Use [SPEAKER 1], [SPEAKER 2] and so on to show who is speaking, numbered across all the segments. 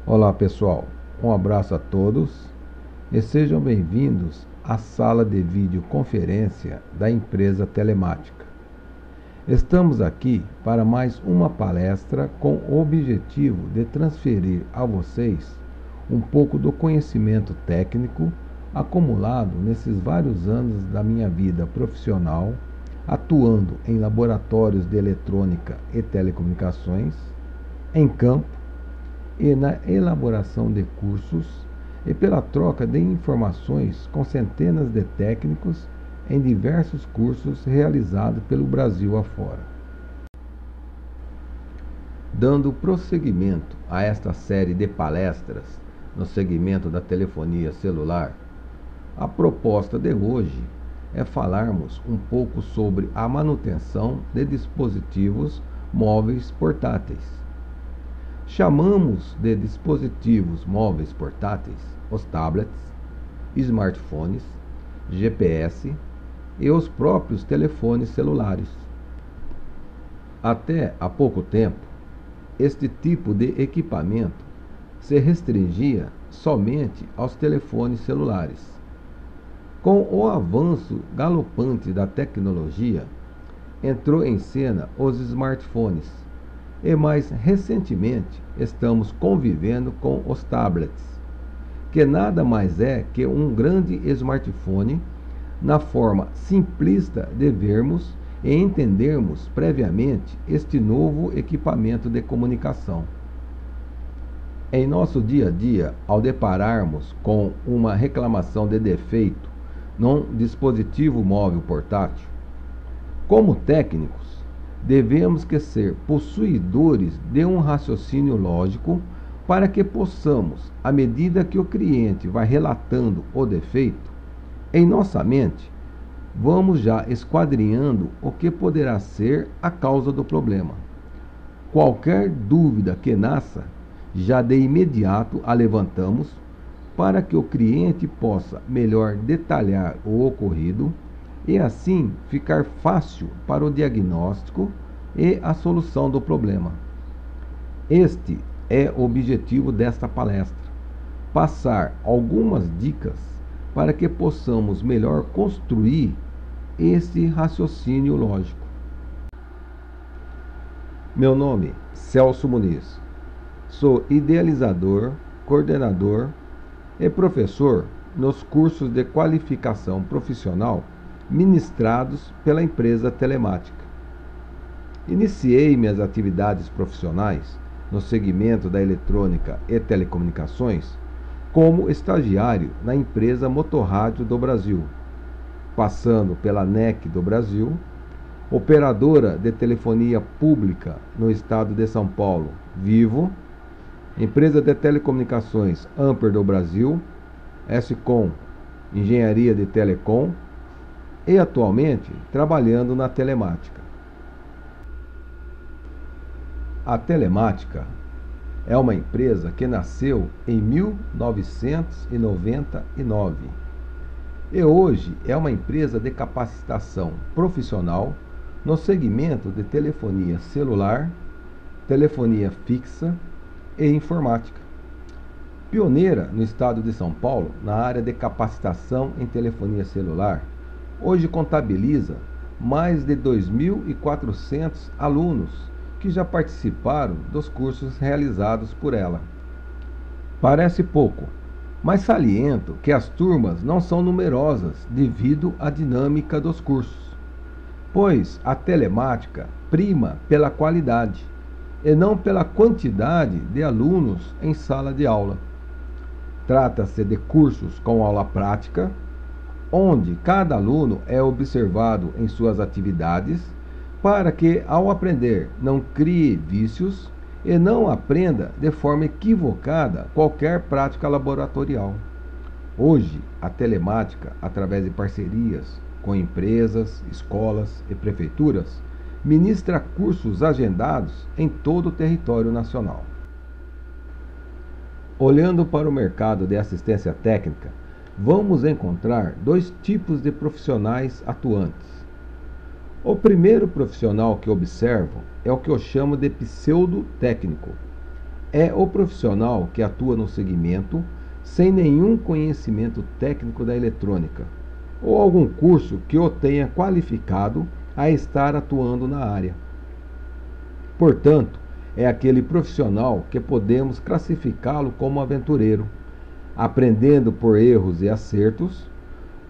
[SPEAKER 1] Olá pessoal, um abraço a todos e sejam bem-vindos à sala de videoconferência da empresa Telemática. Estamos aqui para mais uma palestra com o objetivo de transferir a vocês um pouco do conhecimento técnico acumulado nesses vários anos da minha vida profissional, atuando em laboratórios de eletrônica e telecomunicações, em campo e na elaboração de cursos e pela troca de informações com centenas de técnicos em diversos cursos realizados pelo Brasil afora. Dando prosseguimento a esta série de palestras no segmento da telefonia celular, a proposta de hoje é falarmos um pouco sobre a manutenção de dispositivos móveis portáteis. Chamamos de dispositivos móveis portáteis os tablets, smartphones, GPS e os próprios telefones celulares. Até há pouco tempo, este tipo de equipamento se restringia somente aos telefones celulares. Com o avanço galopante da tecnologia, entrou em cena os smartphones e mais recentemente estamos convivendo com os tablets, que nada mais é que um grande smartphone na forma simplista de vermos e entendermos previamente este novo equipamento de comunicação. Em nosso dia a dia, ao depararmos com uma reclamação de defeito num dispositivo móvel portátil, como técnicos, devemos que ser possuidores de um raciocínio lógico para que possamos, à medida que o cliente vai relatando o defeito, em nossa mente, vamos já esquadrinhando o que poderá ser a causa do problema. Qualquer dúvida que nasça, já de imediato a levantamos para que o cliente possa melhor detalhar o ocorrido e assim ficar fácil para o diagnóstico e a solução do problema. Este é o objetivo desta palestra: passar algumas dicas para que possamos melhor construir esse raciocínio lógico. Meu nome é Celso Muniz. Sou idealizador, coordenador e professor nos cursos de qualificação profissional ministrados pela empresa Telemática. Iniciei minhas atividades profissionais no segmento da eletrônica e telecomunicações como estagiário na empresa Motorrádio do Brasil, passando pela NEC do Brasil, operadora de telefonia pública no estado de São Paulo, Vivo, empresa de telecomunicações Amper do Brasil, SCOM, Engenharia de Telecom, e atualmente trabalhando na Telemática. A Telemática é uma empresa que nasceu em 1999 e hoje é uma empresa de capacitação profissional no segmento de telefonia celular, telefonia fixa e informática. Pioneira no estado de São Paulo na área de capacitação em telefonia celular, hoje contabiliza mais de 2.400 alunos que já participaram dos cursos realizados por ela. Parece pouco, mas saliento que as turmas não são numerosas devido à dinâmica dos cursos, pois a telemática prima pela qualidade e não pela quantidade de alunos em sala de aula. Trata-se de cursos com aula prática, onde cada aluno é observado em suas atividades, para que, ao aprender, não crie vícios e não aprenda de forma equivocada qualquer prática laboratorial. Hoje, a telemática, através de parcerias com empresas, escolas e prefeituras, ministra cursos agendados em todo o território nacional. Olhando para o mercado de assistência técnica, vamos encontrar dois tipos de profissionais atuantes. O primeiro profissional que observo é o que eu chamo de pseudo-técnico, É o profissional que atua no segmento sem nenhum conhecimento técnico da eletrônica ou algum curso que o tenha qualificado a estar atuando na área. Portanto, é aquele profissional que podemos classificá-lo como aventureiro, aprendendo por erros e acertos,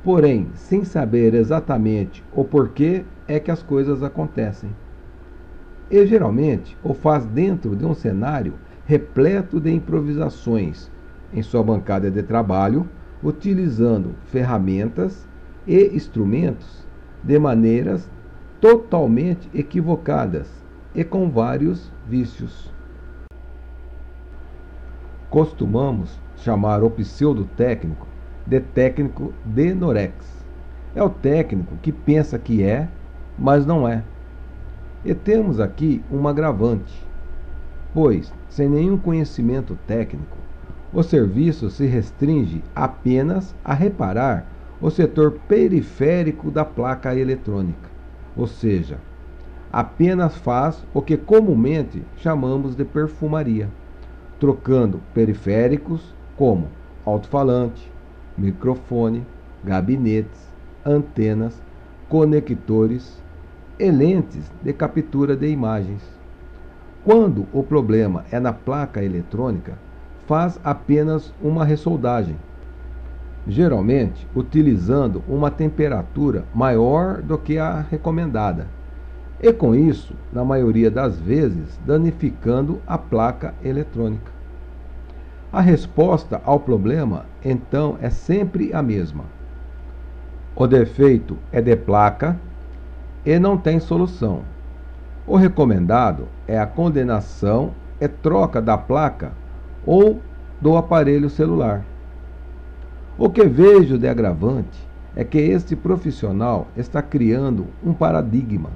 [SPEAKER 1] porém sem saber exatamente o porquê é que as coisas acontecem. E geralmente o faz dentro de um cenário repleto de improvisações em sua bancada de trabalho, utilizando ferramentas e instrumentos de maneiras totalmente equivocadas e com vários vícios. Costumamos chamar o pseudo-técnico de técnico denorex. É o técnico que pensa que é, mas não é. E temos aqui um agravante, pois, sem nenhum conhecimento técnico, o serviço se restringe apenas a reparar o setor periférico da placa eletrônica, ou seja, apenas faz o que comumente chamamos de perfumaria, trocando periféricos como alto-falante, microfone, gabinetes, antenas, conectores e lentes de captura de imagens. Quando o problema é na placa eletrônica, faz apenas uma ressoldagem, geralmente utilizando uma temperatura maior do que a recomendada, e com isso, na maioria das vezes, danificando a placa eletrônica. A resposta ao problema, então, é sempre a mesma. O defeito é de placa e não tem solução. O recomendado é a condenação e troca da placa ou do aparelho celular. O que vejo de agravante é que este profissional está criando um paradigma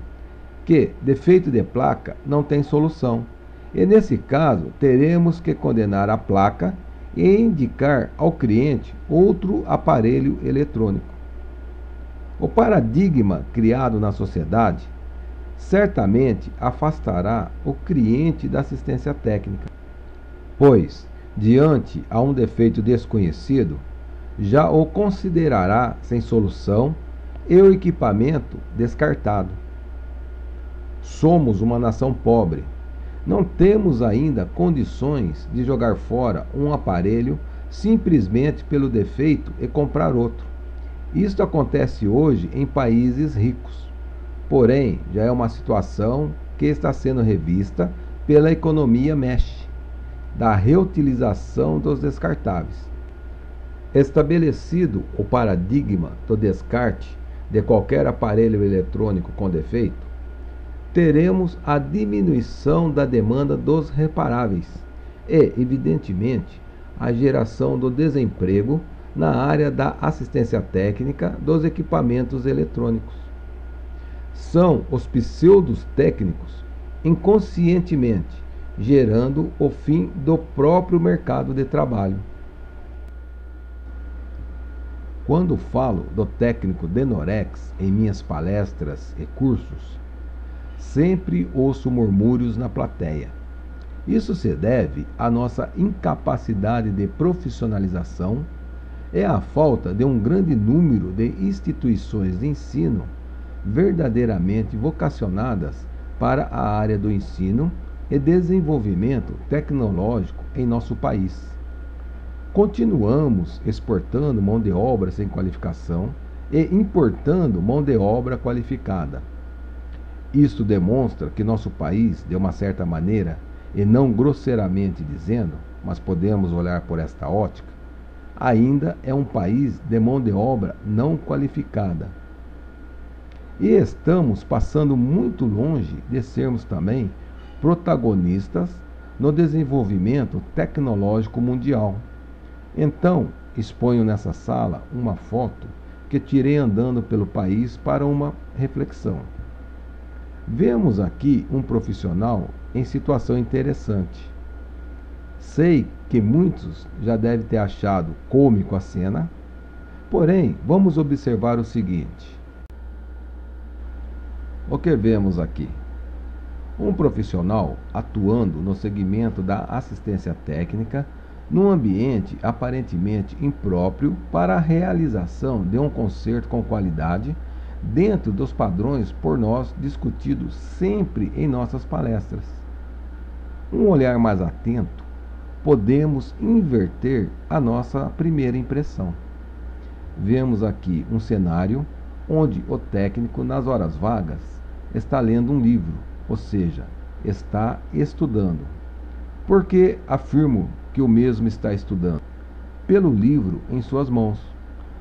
[SPEAKER 1] que defeito de placa não tem solução. E nesse caso, teremos que condenar a placa e indicar ao cliente outro aparelho eletrônico. O paradigma criado na sociedade certamente afastará o cliente da assistência técnica, pois, diante a um defeito desconhecido, já o considerará sem solução e o equipamento descartado. Somos uma nação pobre. Não temos ainda condições de jogar fora um aparelho simplesmente pelo defeito e comprar outro. Isto acontece hoje em países ricos. Porém, já é uma situação que está sendo revista pela economia mesh, da reutilização dos descartáveis. Estabelecido o paradigma do descarte de qualquer aparelho eletrônico com defeito, teremos a diminuição da demanda dos reparáveis e, evidentemente, a geração do desemprego na área da assistência técnica dos equipamentos eletrônicos. São os pseudos técnicos, inconscientemente, gerando o fim do próprio mercado de trabalho. Quando falo do técnico denorex em minhas palestras e cursos, sempre ouço murmúrios na plateia. Isso se deve à nossa incapacidade de profissionalização e à falta de um grande número de instituições de ensino verdadeiramente vocacionadas para a área do ensino e desenvolvimento tecnológico em nosso país. Continuamos exportando mão de obra sem qualificação e importando mão de obra qualificada. Isto demonstra que nosso país, de uma certa maneira, e não grosseiramente dizendo, mas podemos olhar por esta ótica, ainda é um país de mão de obra não qualificada. E estamos passando muito longe de sermos também protagonistas no desenvolvimento tecnológico mundial. Então, exponho nessa sala uma foto que tirei andando pelo país para uma reflexão. Vemos aqui um profissional em situação interessante. Sei que muitos já devem ter achado cômico a cena, porém, vamos observar o seguinte. O que vemos aqui? Um profissional atuando no segmento da assistência técnica num ambiente aparentemente impróprio para a realização de um concerto com qualidade dentro dos padrões por nós discutidos sempre em nossas palestras. Um olhar mais atento, podemos inverter a nossa primeira impressão. Vemos aqui um cenário onde o técnico, nas horas vagas, está lendo um livro, ou seja, está estudando. Por que afirmo que o mesmo está estudando? Pelo livro em suas mãos.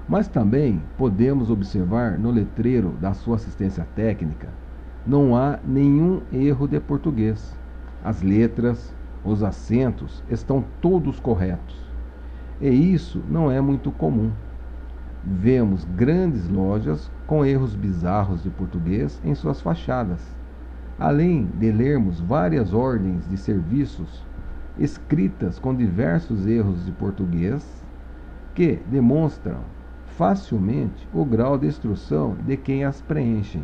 [SPEAKER 1] Mas também podemos observar no letreiro da sua assistência técnica, não há nenhum erro de português. As letras, os acentos estão todos corretos. E isso não é muito comum. Vemos grandes lojas com erros bizarros de português em suas fachadas, além de lermos várias ordens de serviços escritas com diversos erros de português que demonstram facilmente o grau de instrução de quem as preenche.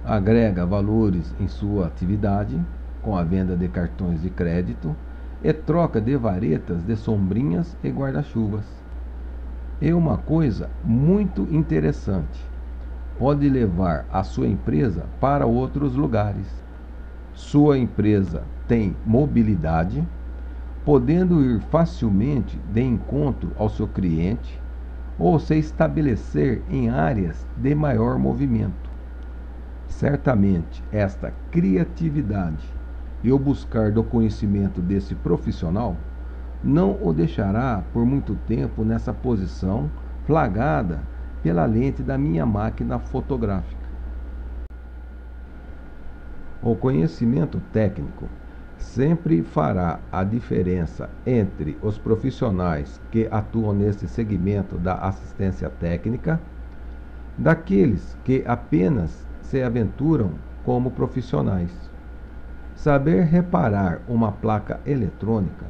[SPEAKER 1] Agrega valores em sua atividade, com a venda de cartões de crédito e troca de varetas de sombrinhas e guarda-chuvas. É uma coisa muito interessante. Pode levar a sua empresa para outros lugares. Sua empresa tem mobilidade, podendo ir facilmente de encontro ao seu cliente ou se estabelecer em áreas de maior movimento. Certamente, esta criatividade e o buscar do conhecimento desse profissional não o deixará por muito tempo nessa posição flagrada pela lente da minha máquina fotográfica. O conhecimento técnico sempre fará a diferença entre os profissionais que atuam nesse segmento da assistência técnica daqueles que apenas se aventuram como profissionais. Saber reparar uma placa eletrônica,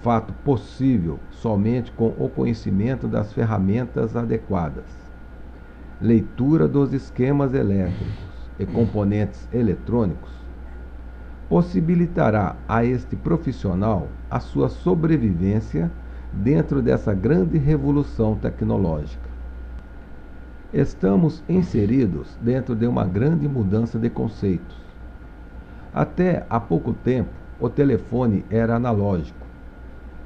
[SPEAKER 1] fato possível somente com o conhecimento das ferramentas adequadas. Leitura dos esquemas elétricos e componentes eletrônicos possibilitará a este profissional a sua sobrevivência dentro dessa grande revolução tecnológica. Estamos inseridos dentro de uma grande mudança de conceitos. Até há pouco tempo, o telefone era analógico,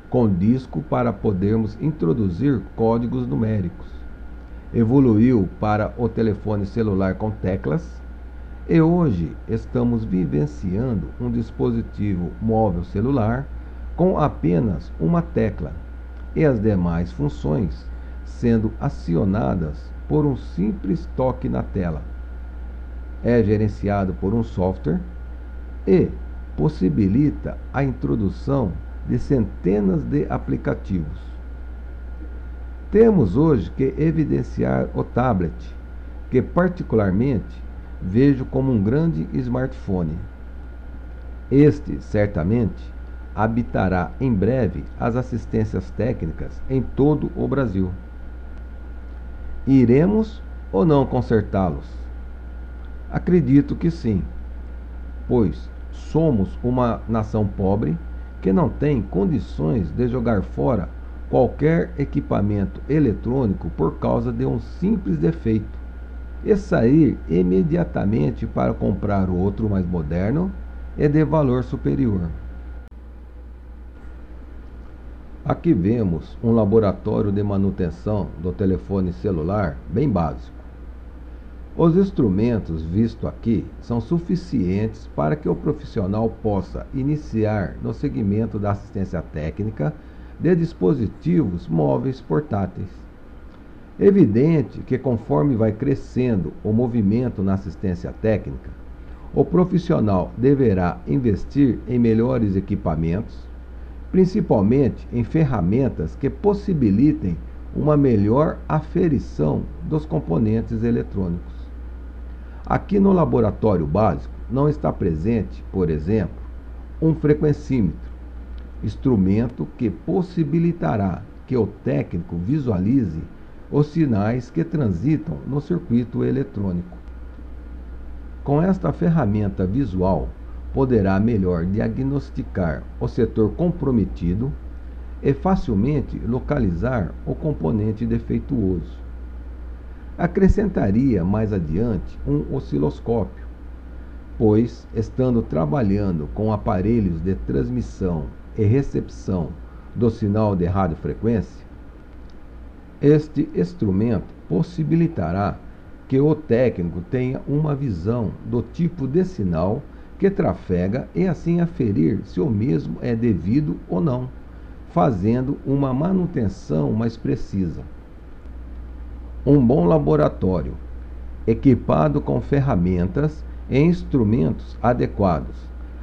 [SPEAKER 1] com disco para podermos introduzir códigos numéricos. Evoluiu para o telefone celular com teclas e hoje estamos vivenciando um dispositivo móvel celular com apenas uma tecla e as demais funções sendo acionadas por um simples toque na tela. É gerenciado por um software e possibilita a introdução de centenas de aplicativos. Temos hoje que evidenciar o tablet, que particularmente vejo como um grande smartphone. Este, certamente, habitará em breve as assistências técnicas em todo o Brasil. Iremos ou não consertá-los? Acredito que sim, pois somos uma nação pobre que não tem condições de jogar fora qualquer equipamento eletrônico por causa de um simples defeito e sair imediatamente para comprar outro mais moderno e de valor superior. Aqui vemos um laboratório de manutenção do telefone celular bem básico. Os instrumentos vistos aqui são suficientes para que o profissional possa iniciar no segmento da assistência técnica de dispositivos móveis portáteis. Evidente que conforme vai crescendo o movimento na assistência técnica, o profissional deverá investir em melhores equipamentos, principalmente em ferramentas que possibilitem uma melhor aferição dos componentes eletrônicos. Aqui no laboratório básico não está presente, por exemplo, um frequencímetro, instrumento que possibilitará que o técnico visualize os sinais que transitam no circuito eletrônico. Com esta ferramenta visual, poderá melhor diagnosticar o setor comprometido e facilmente localizar o componente defeituoso. Acrescentaria mais adiante um osciloscópio, pois, estando trabalhando com aparelhos de transmissão e recepção do sinal de radiofrequência, este instrumento possibilitará que o técnico tenha uma visão do tipo de sinal que trafega e assim aferir se o mesmo é devido ou não, fazendo uma manutenção mais precisa. Um bom laboratório, equipado com ferramentas e instrumentos adequados,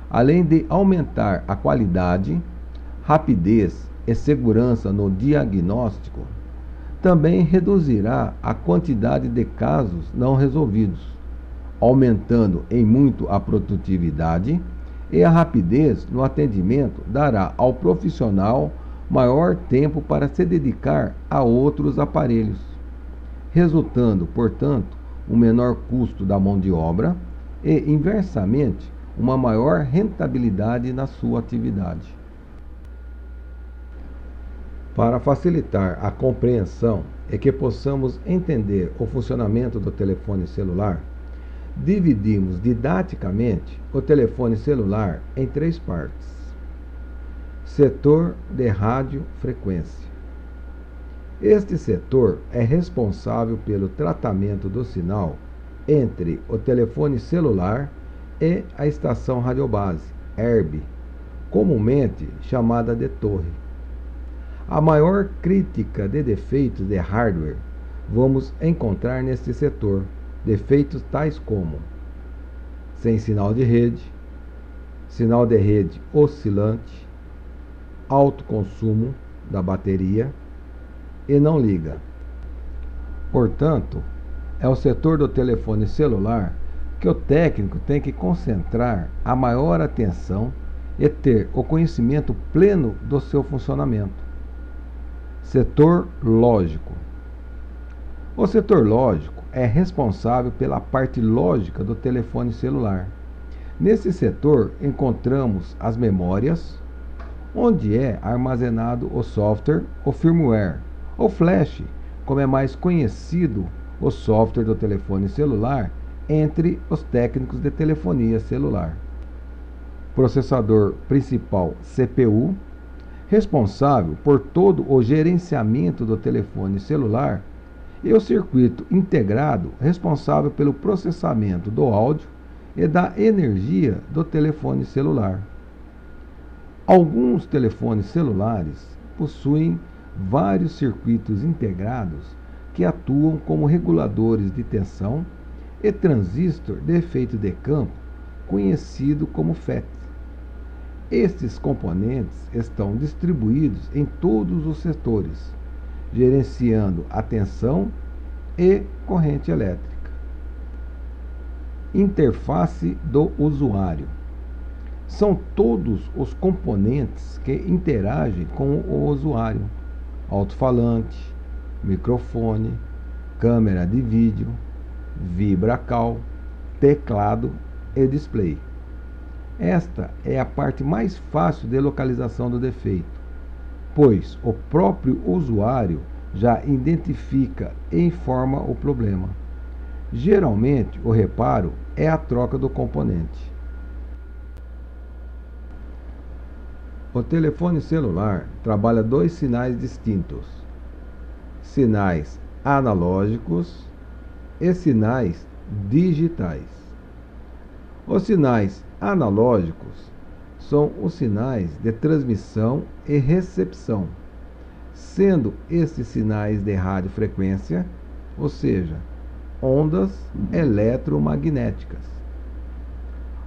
[SPEAKER 1] além de aumentar a qualidade, rapidez e segurança no diagnóstico, também reduzirá a quantidade de casos não resolvidos, aumentando em muito a produtividade, e a rapidez no atendimento dará ao profissional maior tempo para se dedicar a outros aparelhos, resultando, portanto, um menor custo da mão de obra e, inversamente, uma maior rentabilidade na sua atividade. Para facilitar a compreensão e que possamos entender o funcionamento do telefone celular, dividimos didaticamente o telefone celular em 3 partes. Setor de radiofrequência. Este setor é responsável pelo tratamento do sinal entre o telefone celular e a estação radiobase, ERB, comumente chamada de torre. A maior crítica de defeitos de hardware vamos encontrar neste setor, defeitos tais como sem sinal de rede oscilante, alto consumo da bateria e não liga. Portanto, é o setor do telefone celular que o técnico tem que concentrar a maior atenção e ter o conhecimento pleno do seu funcionamento. Setor lógico. O setor lógico é responsável pela parte lógica do telefone celular. Nesse setor encontramos as memórias, onde é armazenado o software, o firmware, o flash, como é mais conhecido o software do telefone celular entre os técnicos de telefonia celular. Processador principal CPU, responsável por todo o gerenciamento do telefone celular, e o circuito integrado, responsável pelo processamento do áudio e da energia do telefone celular. Alguns telefones celulares possuem vários circuitos integrados que atuam como reguladores de tensão e transistor de efeito de campo, conhecido como FET. Estes componentes estão distribuídos em todos os setores, gerenciando a tensão e corrente elétrica. Interface do usuário. São todos os componentes que interagem com o usuário: alto-falante, microfone, câmera de vídeo, vibracal, teclado e display. Esta é a parte mais fácil de localização do defeito, pois o próprio usuário já identifica e informa o problema. Geralmente, o reparo é a troca do componente. O telefone celular trabalha 2 sinais distintos: sinais analógicos e sinais digitais. Os sinais analógicos são os sinais de transmissão e recepção, sendo esses sinais de radiofrequência, ou seja, ondas eletromagnéticas.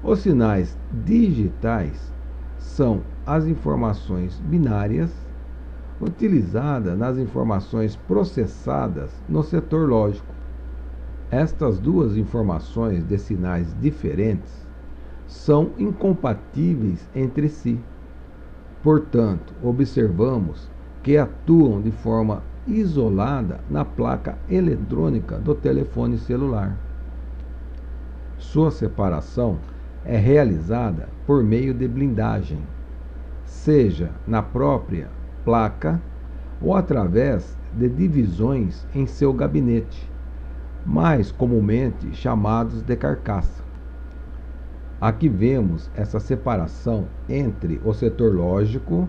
[SPEAKER 1] Os sinais digitais são as informações binárias utilizadas nas informações processadas no setor lógico. Estas 2 informações de sinais diferentes são incompatíveis entre si. Portanto, observamos que atuam de forma isolada na placa eletrônica do telefone celular. Sua separação é realizada por meio de blindagem, seja na própria placa ou através de divisões em seu gabinete, mais comumente chamados de carcaça. Aqui vemos essa separação entre o setor lógico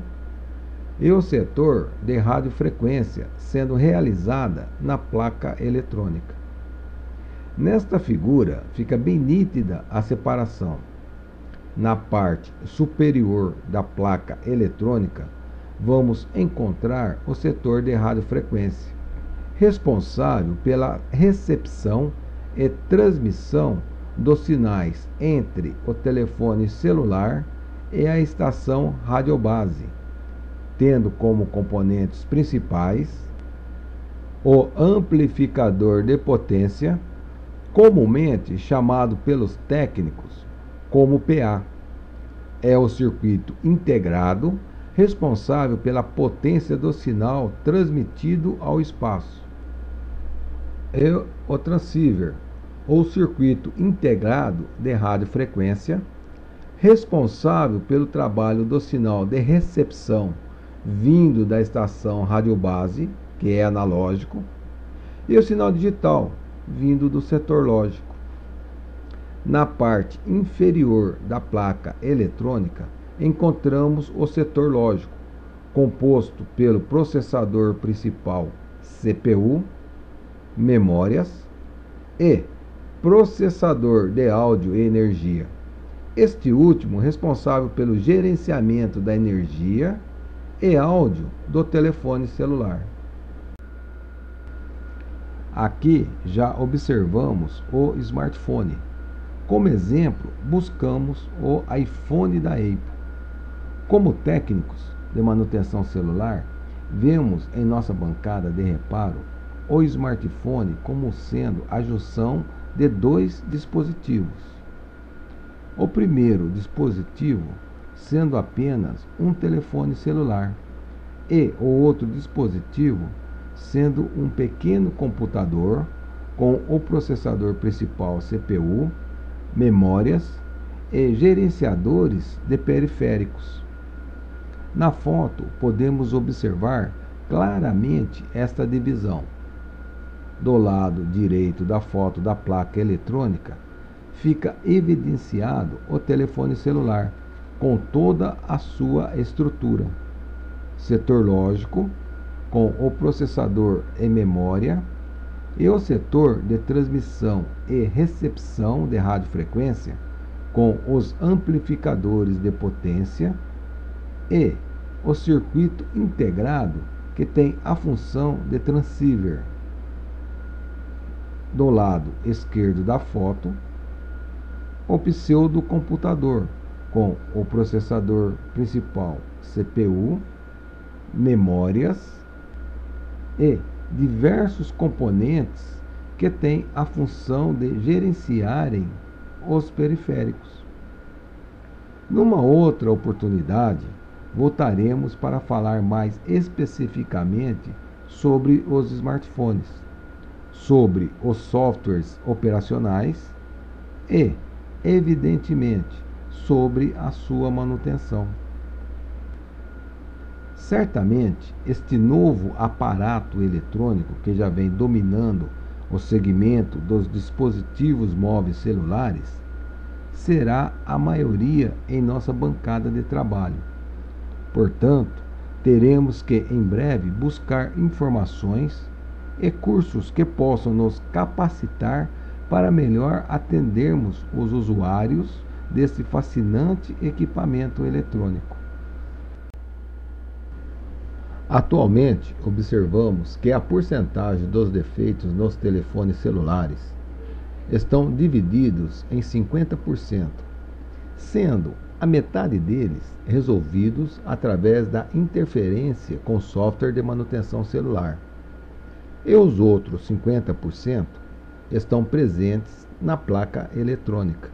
[SPEAKER 1] e o setor de radiofrequência sendo realizada na placa eletrônica. Nesta figura fica bem nítida a separação. Na parte superior da placa eletrônica, vamos encontrar o setor de radiofrequência, responsável pela recepção e transmissão dos sinais entre o telefone celular e a estação radiobase, tendo como componentes principais o amplificador de potência, comumente chamado pelos técnicos como PA. É o circuito integrado responsável pela potência do sinal transmitido ao espaço. E o transceiver, ou circuito integrado de radiofrequência, responsável pelo trabalho do sinal de recepção vindo da estação radiobase, que é analógico, e o sinal digital, vindo do setor lógico. Na parte inferior da placa eletrônica, encontramos o setor lógico, composto pelo processador principal CPU, memórias e processador de áudio e energia. Este último responsável pelo gerenciamento da energia e áudio do telefone celular. Aqui já observamos o smartphone. Como exemplo, buscamos o iPhone da Apple. Como técnicos de manutenção celular, vemos em nossa bancada de reparo o smartphone como sendo a junção de dois dispositivos. O primeiro dispositivo sendo apenas um telefone celular e o outro dispositivo sendo um pequeno computador com o processador principal CPU, memórias e gerenciadores de periféricos. Na foto podemos observar claramente esta divisão. Do lado direito da foto da placa eletrônica fica evidenciado o telefone celular com toda a sua estrutura. Setor lógico com o processador e memória, e o setor de transmissão e recepção de radiofrequência com os amplificadores de potência e o circuito integrado que tem a função de transceiver. Do lado esquerdo da foto, o pseudocomputador com o processador principal CPU, memórias e diversos componentes que têm a função de gerenciarem os periféricos. Numa outra oportunidade, voltaremos para falar mais especificamente sobre os smartphones, sobre os softwares operacionais e, evidentemente, sobre a sua manutenção. Certamente, este novo aparato eletrônico que já vem dominando o segmento dos dispositivos móveis celulares será a maioria em nossa bancada de trabalho. Portanto, teremos que em breve buscar informações e cursos que possam nos capacitar para melhor atendermos os usuários desse fascinante equipamento eletrônico. Atualmente, observamos que a porcentagem dos defeitos nos telefones celulares estão divididos em 50%, sendo a metade deles resolvidos através da interferência com software de manutenção celular, e os outros 50% estão presentes na placa eletrônica,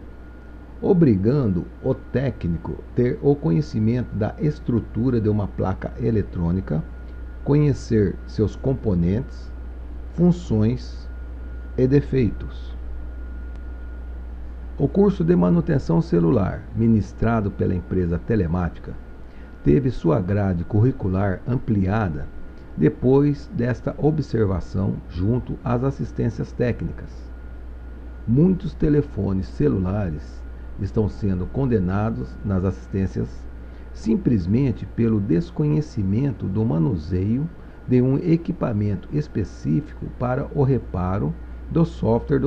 [SPEAKER 1] obrigando o técnico a ter o conhecimento da estrutura de uma placa eletrônica, conhecer seus componentes, funções e defeitos. O curso de manutenção celular, ministrado pela empresa Telemática, teve sua grade curricular ampliada depois desta observação junto às assistências técnicas. Muitos telefones celulares estão sendo condenados nas assistências simplesmente pelo desconhecimento do manuseio de um equipamento específico para o reparo do software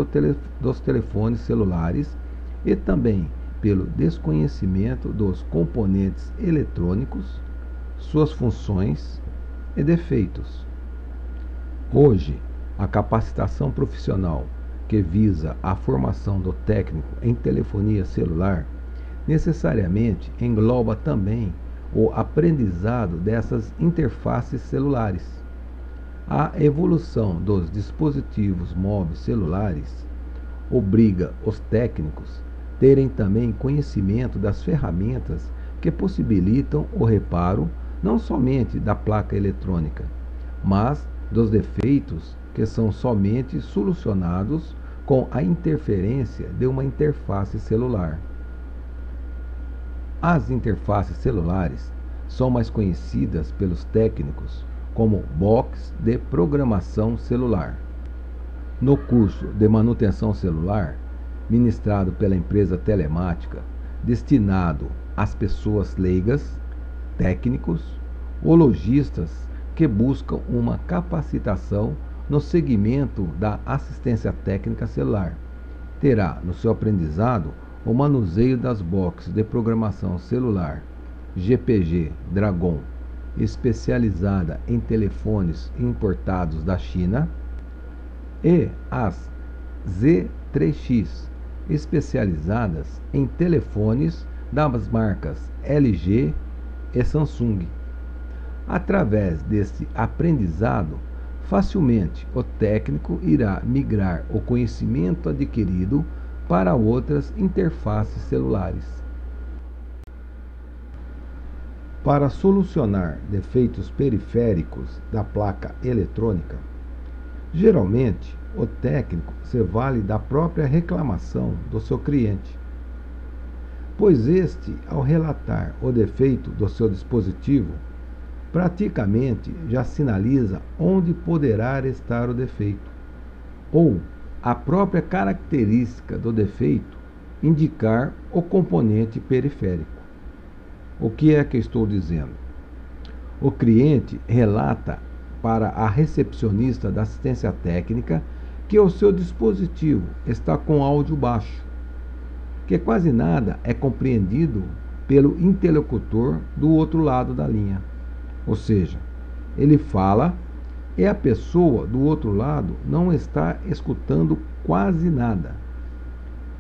[SPEAKER 1] dos telefones celulares e também pelo desconhecimento dos componentes eletrônicos, suas funções e defeitos. Hoje, a capacitação profissional que visa a formação do técnico em telefonia celular necessariamente engloba também o aprendizado dessas interfaces celulares. A evolução dos dispositivos móveis celulares obriga os técnicos terem também conhecimento das ferramentas que possibilitam o reparo não somente da placa eletrônica, mas dos defeitos que são somente solucionados com a interferência de uma interface celular. As interfaces celulares são mais conhecidas pelos técnicos como box de programação celular. No curso de manutenção celular, ministrado pela empresa Telemática, destinado às pessoas leigas, técnicos ou lojistas que buscam uma capacitação no segmento da assistência técnica celular, terá no seu aprendizado o manuseio das boxes de programação celular GPG Dragon, especializada em telefones importados da China, e as Z3X, especializadas em telefones das marcas LG e Samsung. Através desse aprendizado, facilmente o técnico irá migrar o conhecimento adquirido para outras interfaces celulares. Para solucionar defeitos periféricos da placa eletrônica, geralmente o técnico se vale da própria reclamação do seu cliente, pois este, ao relatar o defeito do seu dispositivo, praticamente já sinaliza onde poderá estar o defeito, ou a própria característica do defeito indicar o componente periférico. O que é que estou dizendo? O cliente relata para a recepcionista da assistência técnica que o seu dispositivo está com áudio baixo, que quase nada é compreendido pelo interlocutor do outro lado da linha. Ou seja, ele fala e a pessoa do outro lado não está escutando quase nada.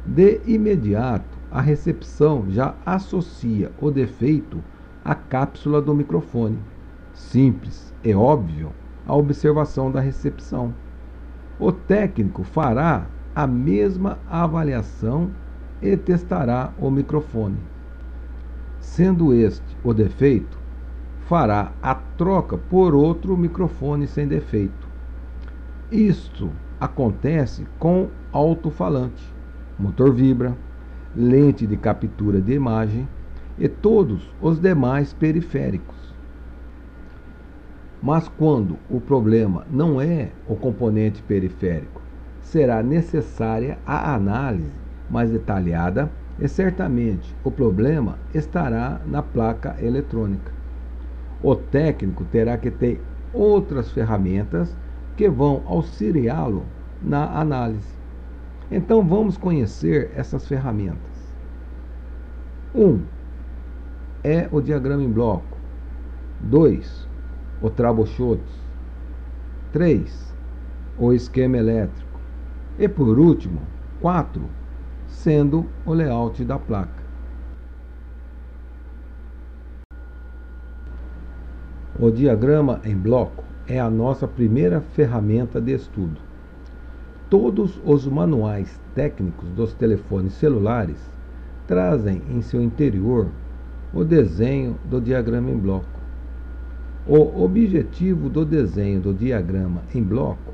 [SPEAKER 1] De imediato, a recepção já associa o defeito à cápsula do microfone. Simples e óbvio a observação da recepção. O técnico fará a mesma avaliação e testará o microfone. Sendo este o defeito, fará a troca por outro microfone sem defeito. Isto acontece com alto-falante, motor vibra, lente de captura de imagem e todos os demais periféricos. Mas quando o problema não é o componente periférico, será necessária a análise mais detalhada e certamente o problema estará na placa eletrônica. O técnico terá que ter outras ferramentas que vão auxiliá-lo na análise. Então vamos conhecer essas ferramentas. 1. É o diagrama em bloco. 2. O troubleshoot. 3. O esquema elétrico. E por último, 4. Sendo o layout da placa. O diagrama em bloco é a nossa primeira ferramenta de estudo. Todos os manuais técnicos dos telefones celulares trazem em seu interior o desenho do diagrama em bloco. O objetivo do desenho do diagrama em bloco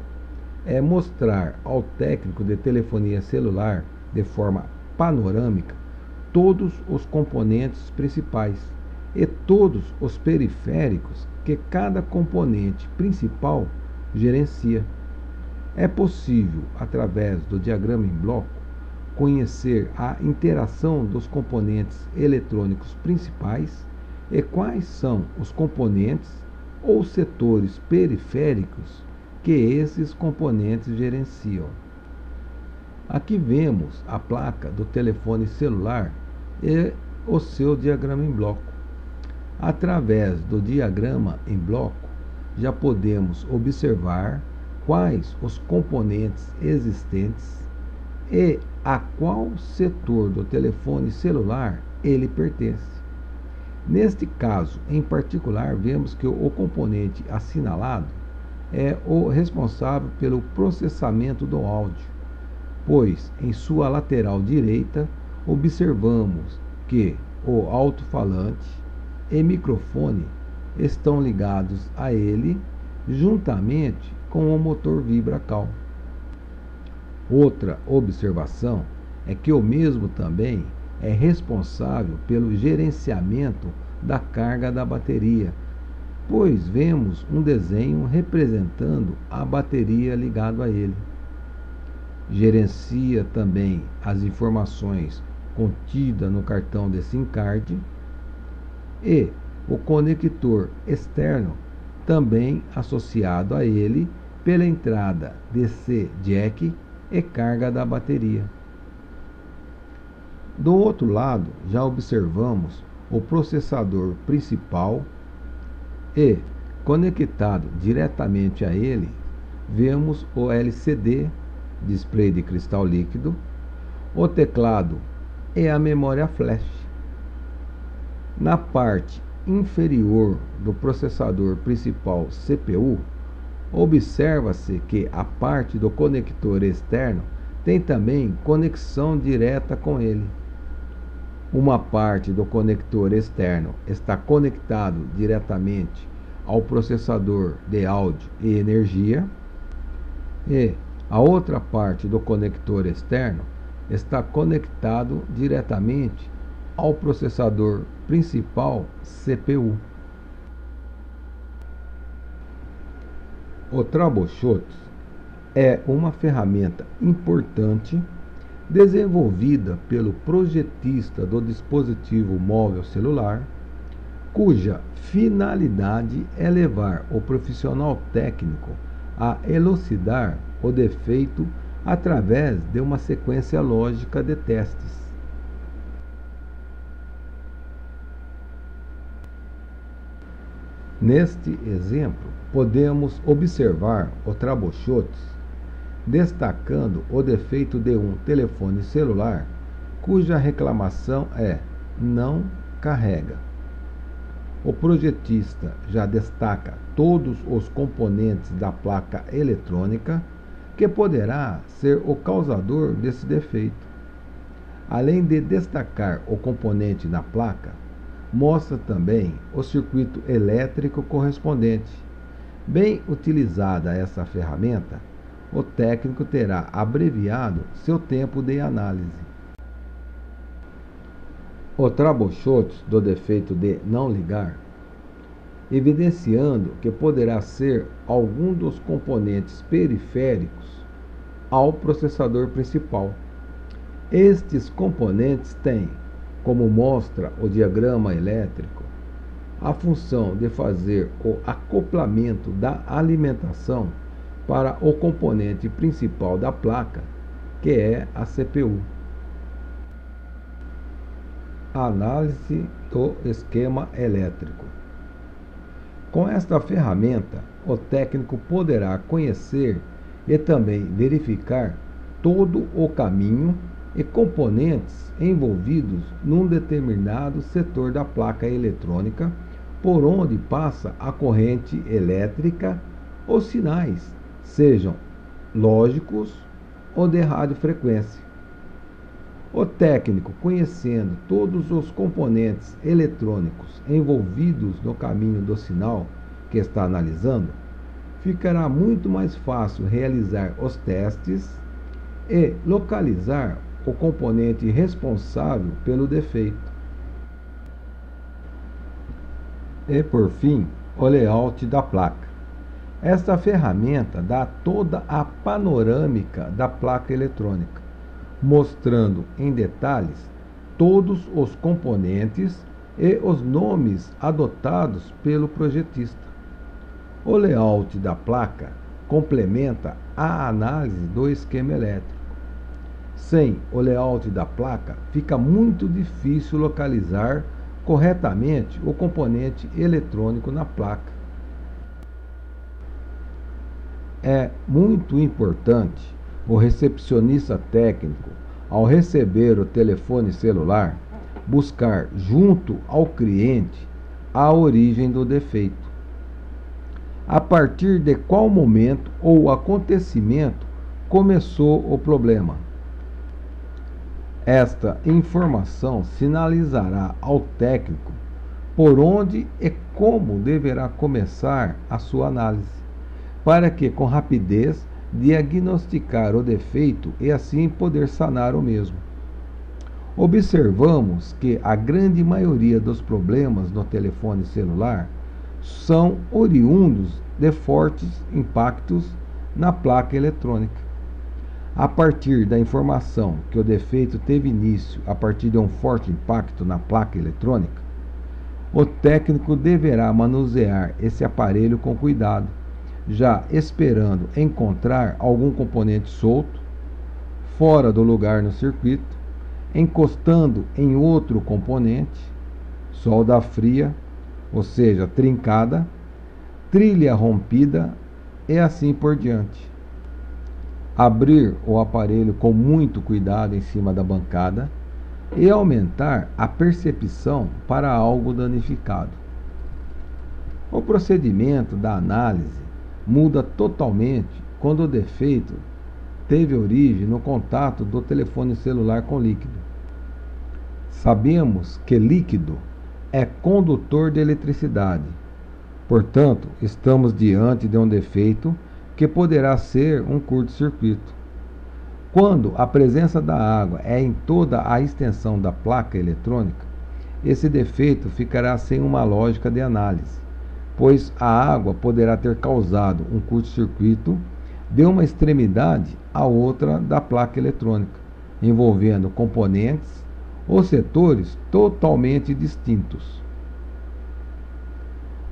[SPEAKER 1] é mostrar ao técnico de telefonia celular, de forma panorâmica todos os componentes principais e todos os periféricos que cada componente principal gerencia. É possível, através do diagrama em bloco, conhecer a interação dos componentes eletrônicos principais e quais são os componentes ou setores periféricos que esses componentes gerenciam. Aqui vemos a placa do telefone celular e o seu diagrama em bloco. Através do diagrama em bloco, já podemos observar quais os componentes existentes e a qual setor do telefone celular ele pertence. Neste caso, em particular, vemos que o componente assinalado é o responsável pelo processamento do áudio, pois em sua lateral direita observamos que o alto-falante e microfone estão ligados a ele juntamente com o motor VibraCal. Outra observação é que o mesmo também é responsável pelo gerenciamento da carga da bateria, pois vemos um desenho representando a bateria ligada a ele. Gerencia também as informações contidas no cartão de SIM card e o conector externo, também associado a ele pela entrada DC jack e carga da bateria. Do outro lado, já observamos o processador principal e, conectado diretamente a ele, vemos o LCD, display de cristal líquido, o teclado e a memória flash. Na parte inferior do processador principal CPU, observa-se que a parte do conector externo tem também conexão direta com ele. Uma parte do conector externo está conectado diretamente ao processador de áudio e energia, e a outra parte do conector externo está conectado diretamente ao processador principal CPU. O troubleshoot é uma ferramenta importante desenvolvida pelo projetista do dispositivo móvel celular, cuja finalidade é levar o profissional técnico a elucidar o defeito através de uma sequência lógica de testes. Neste exemplo, podemos observar o troubleshoot destacando o defeito de um telefone celular cuja reclamação é não carrega. O projetista já destaca todos os componentes da placa eletrônica que poderá ser o causador desse defeito. Além de destacar o componente na placa, mostra também o circuito elétrico correspondente. Bem utilizada essa ferramenta, o técnico terá abreviado seu tempo de análise. O troubleshoot do defeito de não ligar, evidenciando que poderá ser algum dos componentes periféricos ao processador principal. Estes componentes têm, como mostra o diagrama elétrico, a função de fazer o acoplamento da alimentação para o componente principal da placa, que é a CPU. Análise do esquema elétrico. Com esta ferramenta, o técnico poderá conhecer e também verificar todo o caminho e componentes envolvidos num determinado setor da placa eletrônica por onde passa a corrente elétrica ou sinais, sejam lógicos ou de radiofrequência. O técnico, conhecendo todos os componentes eletrônicos envolvidos no caminho do sinal que está analisando, ficará muito mais fácil realizar os testes e localizar o componente responsável pelo defeito. E, por fim, o layout da placa. Esta ferramenta dá toda a panorâmica da placa eletrônica, mostrando em detalhes todos os componentes e os nomes adotados pelo projetista. O layout da placa complementa a análise do esquema elétrico. Sem o layout da placa, fica muito difícil localizar corretamente o componente eletrônico na placa. É muito importante o recepcionista técnico, ao receber o telefone celular, buscar junto ao cliente a origem do defeito. A partir de qual momento ou acontecimento começou o problema. Esta informação sinalizará ao técnico por onde e como deverá começar a sua análise, para que com rapidez diagnosticar o defeito e assim poder sanar o mesmo. Observamos que a grande maioria dos problemas no telefone celular são oriundos de fortes impactos na placa eletrônica. A partir da informação que o defeito teve início a partir de um forte impacto na placa eletrônica, o técnico deverá manusear esse aparelho com cuidado, já esperando encontrar algum componente solto, fora do lugar no circuito, encostando em outro componente, solda fria, ou seja, trincada, trilha rompida e assim por diante. Abrir o aparelho com muito cuidado em cima da bancada e aumentar a percepção para algo danificado. O procedimento da análise muda totalmente quando o defeito teve origem no contato do telefone celular com líquido. Sabemos que líquido é condutor de eletricidade, portanto, estamos diante de um defeito que poderá ser um curto-circuito. Quando a presença da água é em toda a extensão da placa eletrônica, esse defeito ficará sem uma lógica de análise, pois a água poderá ter causado um curto-circuito de uma extremidade à outra da placa eletrônica, envolvendo componentes ou setores totalmente distintos.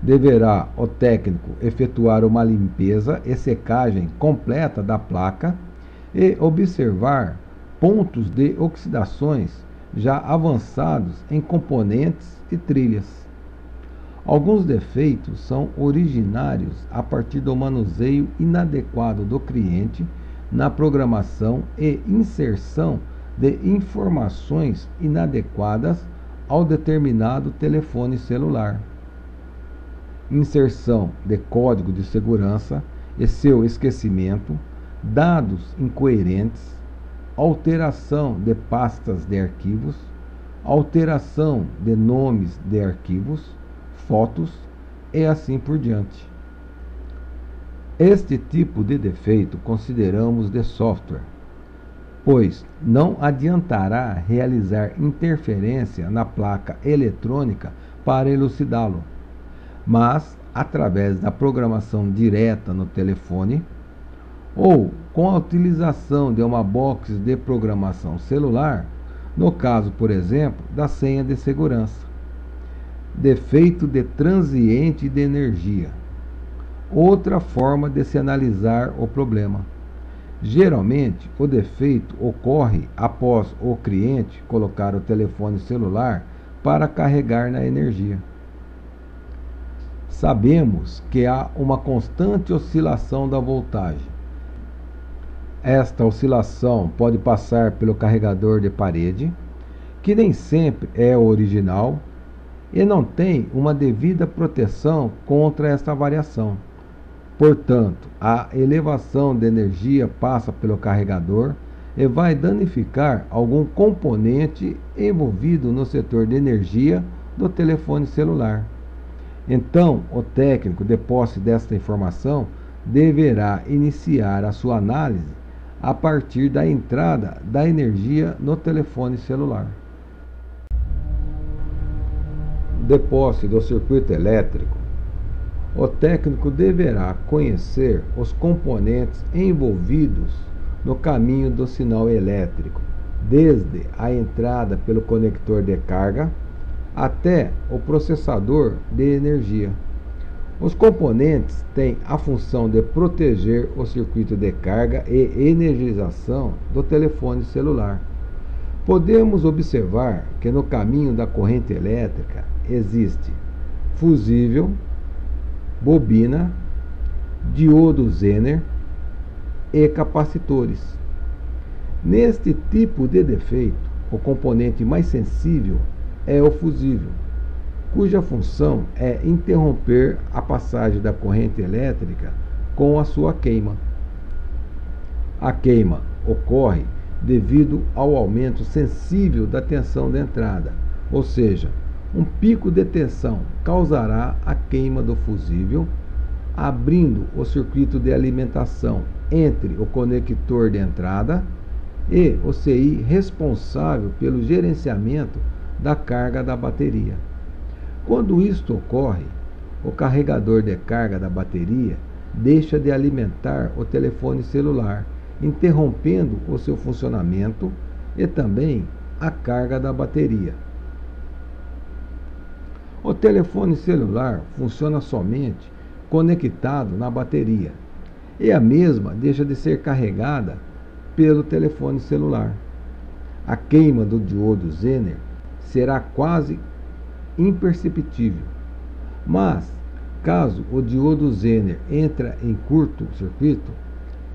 [SPEAKER 1] Deverá o técnico efetuar uma limpeza e secagem completa da placa e observar pontos de oxidações já avançados em componentes e trilhas. Alguns defeitos são originários a partir do manuseio inadequado do cliente na programação e inserção de informações inadequadas ao determinado telefone celular. Inserção de código de segurança e seu esquecimento, dados incoerentes, alteração de pastas de arquivos, alteração de nomes de arquivos, fotos e assim por diante. Este tipo de defeito consideramos de software, pois não adiantará realizar interferência na placa eletrônica para elucidá-lo, mas através da programação direta no telefone ou com a utilização de uma box de programação celular, no caso, por exemplo, da senha de segurança. Defeito de transiente de energia. Outra forma de se analisar o problema. Geralmente, o defeito ocorre após o cliente colocar o telefone celular para carregar na energia. Sabemos que há uma constante oscilação da voltagem. Esta oscilação pode passar pelo carregador de parede, que nem sempre é o original, e não tem uma devida proteção contra esta variação. Portanto, a elevação de energia passa pelo carregador e vai danificar algum componente envolvido no setor de energia do telefone celular. Então, o técnico, de posse desta informação, deverá iniciar a sua análise a partir da entrada da energia no telefone celular. De posse do circuito elétrico, o técnico deverá conhecer os componentes envolvidos no caminho do sinal elétrico, desde a entrada pelo conector de carga até o processador de energia. Os componentes têm a função de proteger o circuito de carga e energização do telefone celular. Podemos observar que no caminho da corrente elétrica existe fusível, bobina, diodo Zener e capacitores. Neste tipo de defeito, o componente mais sensível é o fusível, cuja função é interromper a passagem da corrente elétrica com a sua queima. A queima ocorre devido ao aumento sensível da tensão de entrada, ou seja, um pico de tensão causará a queima do fusível, abrindo o circuito de alimentação entre o conector de entrada e o CI responsável pelo gerenciamento da carga da bateria. Quando isto ocorre, o carregador de carga da bateria deixa de alimentar o telefone celular, interrompendo o seu funcionamento e também a carga da bateria. O telefone celular funciona somente conectado na bateria e a mesma deixa de ser carregada pelo telefone celular. A queima do diodo Zener será quase imperceptível, mas caso o diodo Zener entre em curto-circuito,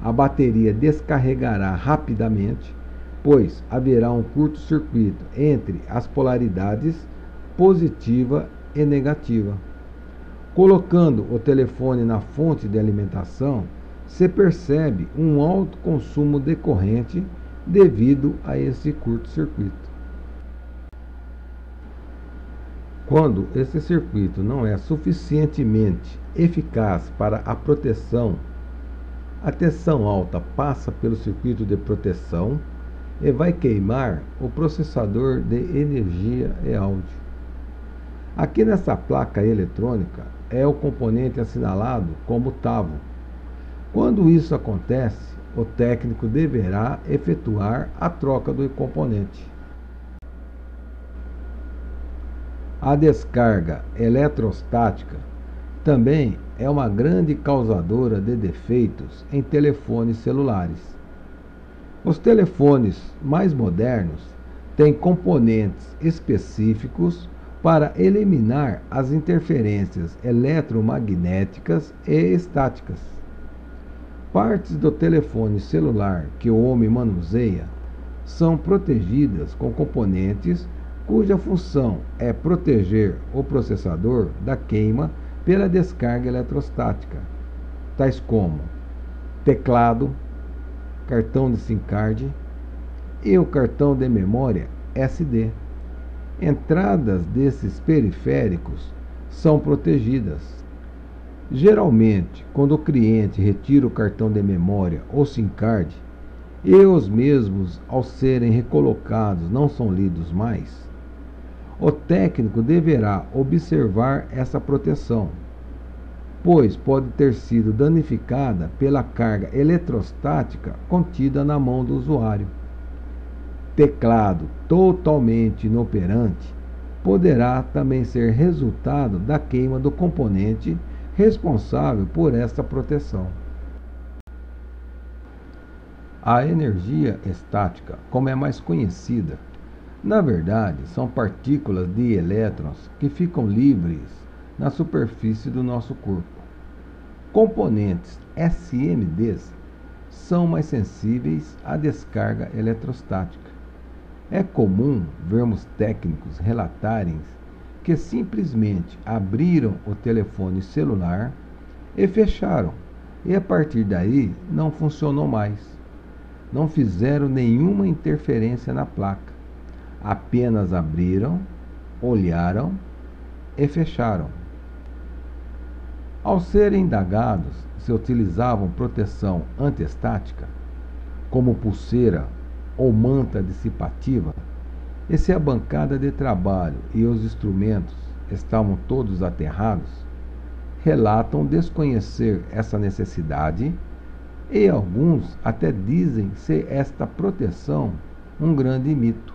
[SPEAKER 1] a bateria descarregará rapidamente, pois haverá um curto-circuito entre as polaridades positiva e negativa. Colocando o telefone na fonte de alimentação, se percebe um alto consumo de corrente devido a esse curto-circuito. Quando esse circuito não é suficientemente eficaz para a proteção, a tensão alta passa pelo circuito de proteção e vai queimar o processador de energia e áudio. Aqui nessa placa eletrônica é o componente assinalado como TAVO. Quando isso acontece, o técnico deverá efetuar a troca do componente. A descarga eletrostática também é uma grande causadora de defeitos em telefones celulares. Os telefones mais modernos têm componentes específicos para eliminar as interferências eletromagnéticas e estáticas. Partes do telefone celular que o homem manuseia são protegidas com componentes cuja função é proteger o processador da queima pela descarga eletrostática, tais como teclado, cartão de SIM card e o cartão de memória SD. Entradas desses periféricos são protegidas. Geralmente, quando o cliente retira o cartão de memória ou SIM card e os mesmos, ao serem recolocados, não são lidos mais, o técnico deverá observar essa proteção, pois pode ter sido danificada pela carga eletrostática contida na mão do usuário. Teclado totalmente inoperante poderá também ser resultado da queima do componente responsável por esta proteção. A energia estática, como é mais conhecida, na verdade são partículas de elétrons que ficam livres na superfície do nosso corpo. Componentes SMDs são mais sensíveis à descarga eletrostática. É comum vermos técnicos relatarem que simplesmente abriram o telefone celular e fecharam, e a partir daí não funcionou mais. Não fizeram nenhuma interferência na placa, apenas abriram, olharam e fecharam. Ao serem indagados se utilizavam proteção antiestática, como pulseira ou manta dissipativa, e se a bancada de trabalho e os instrumentos estavam todos aterrados, relatam desconhecer essa necessidade e alguns até dizem ser esta proteção um grande mito.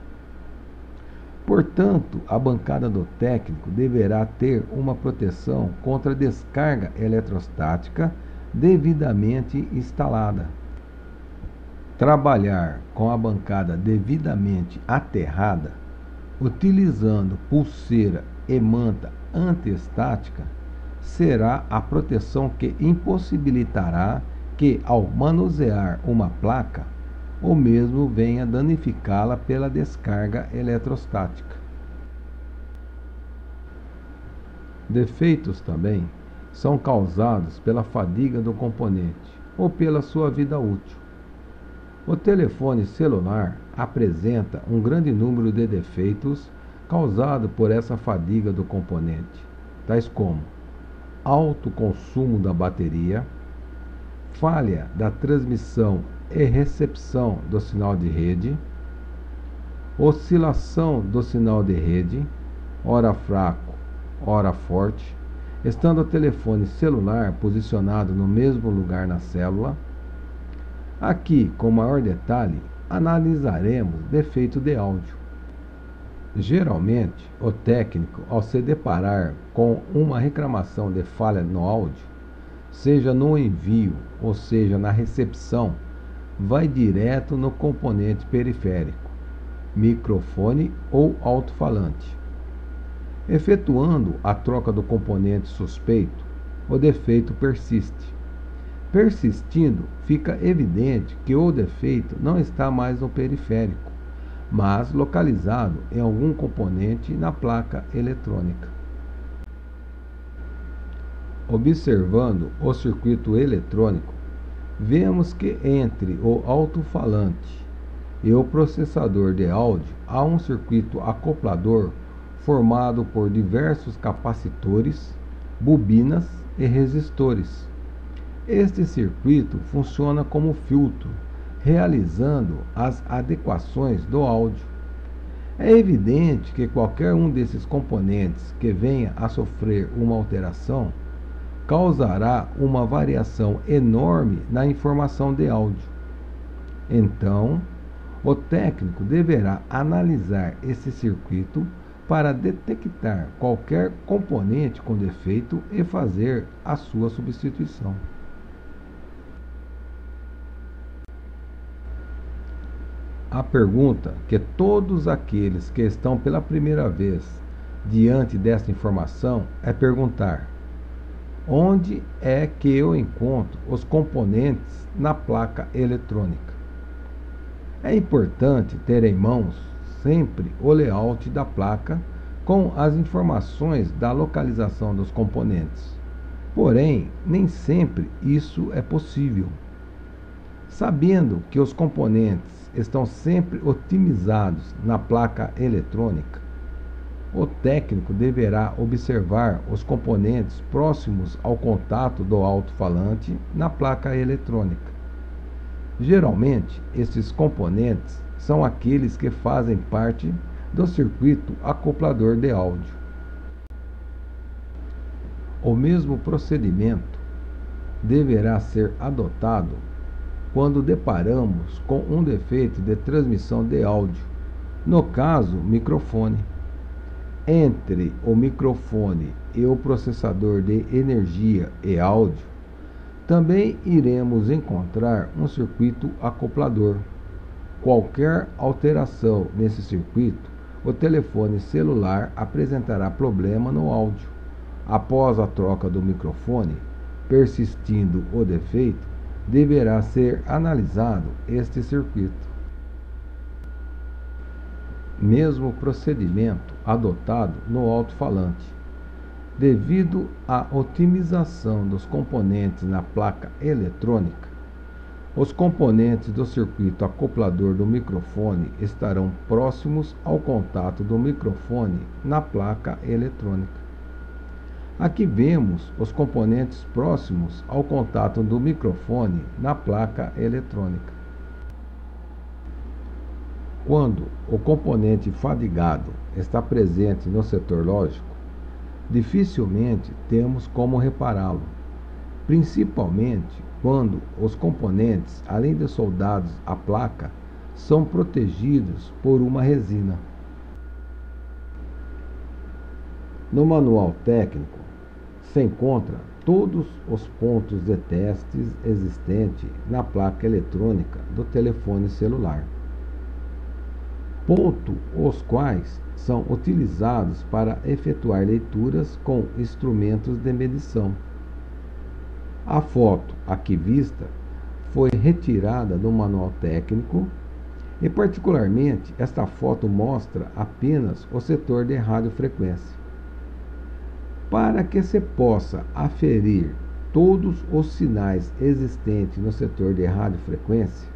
[SPEAKER 1] Portanto, a bancada do técnico deverá ter uma proteção contra descarga eletrostática devidamente instalada. Trabalhar com a bancada devidamente aterrada, utilizando pulseira e manta antiestática, será a proteção que impossibilitará que, ao manusear uma placa, ou mesmo venha danificá-la pela descarga eletrostática. Defeitos também são causados pela fadiga do componente ou pela sua vida útil. O telefone celular apresenta um grande número de defeitos causados por essa fadiga do componente, tais como alto consumo da bateria, falha da transmissão e recepção do sinal de rede, oscilação do sinal de rede, ora fraco, ora forte, estando o telefone celular posicionado no mesmo lugar na célula. Aqui, com maior detalhe, analisaremos defeito de áudio. Geralmente, o técnico, ao se deparar com uma reclamação de falha no áudio, seja no envio ou seja na recepção, vai direto no componente periférico, microfone ou alto-falante. Efetuando a troca do componente suspeito, o defeito persiste. Persistindo, fica evidente que o defeito não está mais no periférico, mas localizado em algum componente na placa eletrônica. Observando o circuito eletrônico, vemos que entre o alto-falante e o processador de áudio há um circuito acoplador formado por diversos capacitores, bobinas e resistores. Este circuito funciona como filtro, realizando as adequações do áudio. É evidente que qualquer um desses componentes que venha a sofrer uma alteração causará uma variação enorme na informação de áudio. Então, o técnico deverá analisar esse circuito para detectar qualquer componente com defeito e fazer a sua substituição. A pergunta que todos aqueles que estão pela primeira vez diante desta informação é perguntar: onde é que eu encontro os componentes na placa eletrônica? É importante ter em mãos sempre o layout da placa com as informações da localização dos componentes. Porém, nem sempre isso é possível. Sabendo que os componentes estão sempre otimizados na placa eletrônica, o técnico deverá observar os componentes próximos ao contato do alto-falante na placa eletrônica. Geralmente, esses componentes são aqueles que fazem parte do circuito acoplador de áudio. O mesmo procedimento deverá ser adotado quando deparamos com um defeito de transmissão de áudio, no caso, microfone. Entre o microfone e o processador de energia e áudio, também iremos encontrar um circuito acoplador. Qualquer alteração nesse circuito, o telefone celular apresentará problema no áudio. Após a troca do microfone, persistindo o defeito, deverá ser analisado este circuito. Mesmo procedimento adotado no alto-falante. Devido à otimização dos componentes na placa eletrônica, os componentes do circuito acoplador do microfone estarão próximos ao contato do microfone na placa eletrônica. Aqui vemos os componentes próximos ao contato do microfone na placa eletrônica. Quando o componente fadigado está presente no setor lógico, dificilmente temos como repará-lo, principalmente quando os componentes, além de soldados à placa, são protegidos por uma resina. No manual técnico se encontra todos os pontos de testes existentes na placa eletrônica do telefone celular, pontos os quais são utilizados para efetuar leituras com instrumentos de medição. A foto aqui vista foi retirada do manual técnico e, particularmente, esta foto mostra apenas o setor de radiofrequência. Para que se possa aferir todos os sinais existentes no setor de radiofrequência,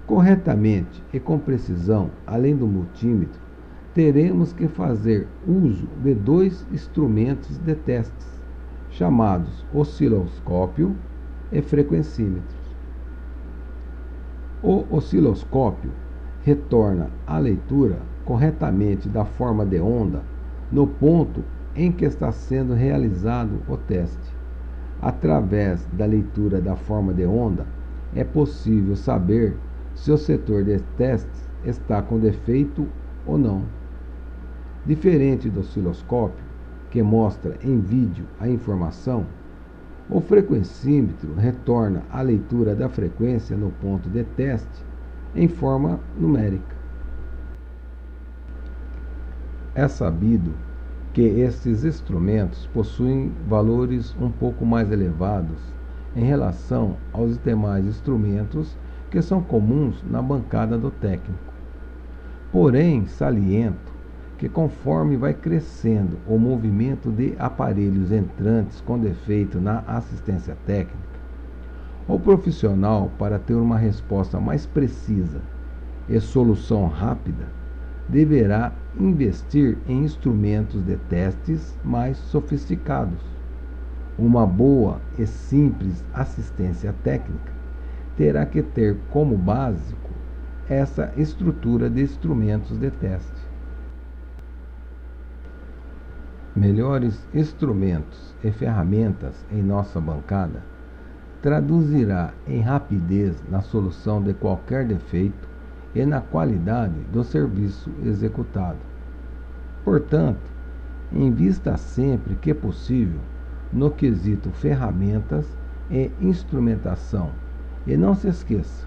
[SPEAKER 1] corretamente e com precisão, além do multímetro, teremos que fazer uso de dois instrumentos de testes, chamados osciloscópio e frequencímetros. O osciloscópio retorna a leitura corretamente da forma de onda no ponto em que está sendo realizado o teste. Através da leitura da forma de onda, é possível saber se o setor de testes está com defeito ou não. Diferente do osciloscópio, que mostra em vídeo a informação, o frequencímetro retorna a leitura da frequência no ponto de teste em forma numérica. É sabido que estes instrumentos possuem valores um pouco mais elevados em relação aos demais instrumentos que são comuns na bancada do técnico. Porém, saliento que conforme vai crescendo o movimento de aparelhos entrantes com defeito na assistência técnica, o profissional, para ter uma resposta mais precisa e solução rápida, deverá investir em instrumentos de testes mais sofisticados. Uma boa e simples assistência técnica terá que ter como básico essa estrutura de instrumentos de teste. Melhores instrumentos e ferramentas em nossa bancada traduzirá em rapidez na solução de qualquer defeito e na qualidade do serviço executado. Portanto, invista sempre que possível no quesito ferramentas e instrumentação e não se esqueça,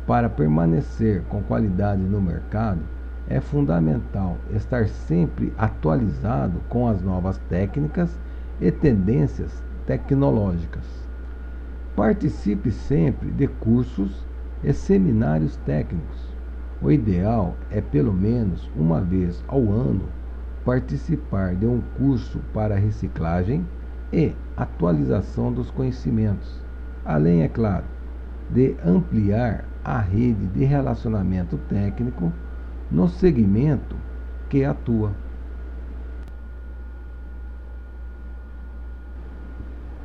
[SPEAKER 1] para permanecer com qualidade no mercado, é fundamental estar sempre atualizado com as novas técnicas e tendências tecnológicas. Participe sempre de cursos e seminários técnicos. O ideal é, pelo menos uma vez ao ano, participar de um curso para reciclagem e atualização dos conhecimentos, além, é claro, de ampliar a rede de relacionamento técnico no segmento que atua.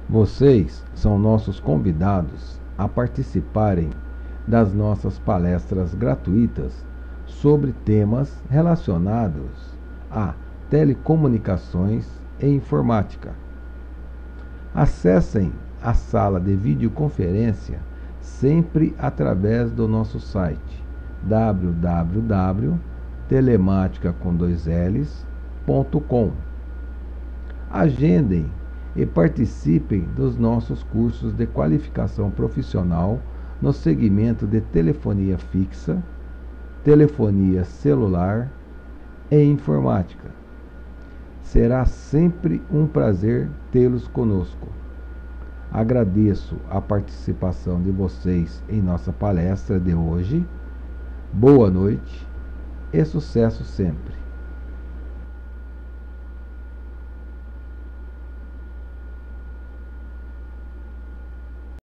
[SPEAKER 1] Vocês são nossos convidados a participarem das nossas palestras gratuitas sobre temas relacionados a telecomunicações e informática. Acessem a sala de videoconferência sempre através do nosso site www.telematica.com. Agendem e participem dos nossos cursos de qualificação profissional no segmento de telefonia fixa, telefonia celular e informática. Será sempre um prazer tê-los conosco. Agradeço a participação de vocês em nossa palestra de hoje. Boa noite e sucesso sempre!